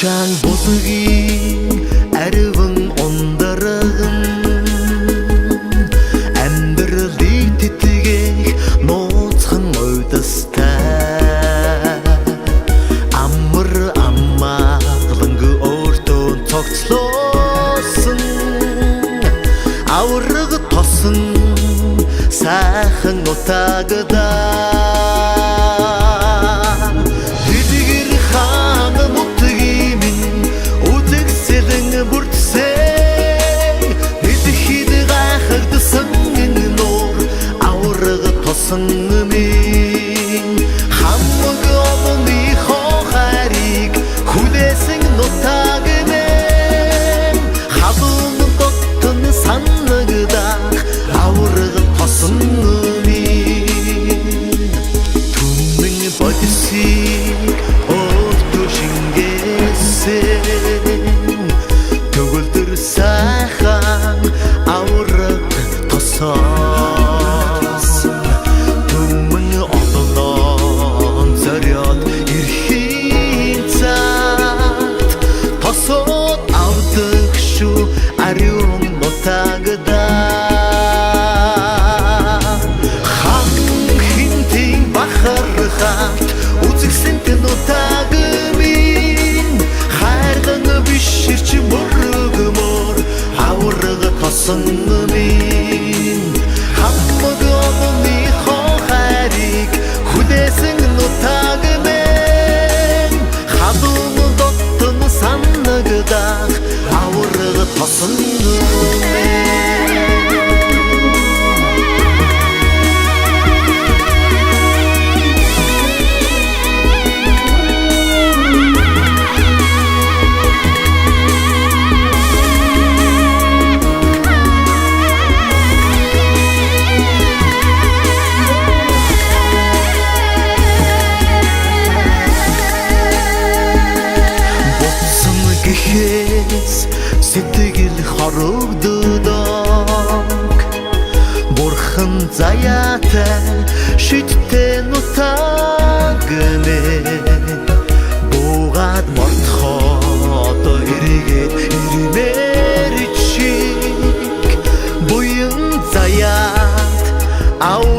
Чаң бозыгин әрвің ондарығын Әмбірлі тетіге нотқын ойдыста Амыр аммағлыңғы ортын тоқтылосын Ауырығы тосын сәхің отағыда Сыңымен Хаммығы олыны хоқарик Күдесің нотағымен Хабылны доттыны саннығыдақ Ауырығы тосыңымен Түннің бодисик Орты жингесің Төгілдір сәхан Ауырық тосын Арюм нотағыда Хам хинтин бақырғат Утсіксінті нотағымен Хайрдаңы бішірчі бұрығы мұр Ауырығы тосыңымен Хаммығы олыны хоқарик Күдесің нотағымен Хадуны доттыны саннығыдақ Ауырығы тосыңымен Босыны кехес Сетігіл харығдыдақ Борхын заяты Шүттен ұтағыне Бұғад мартхаты Иреге ирмер ичик Бұйын заят Ау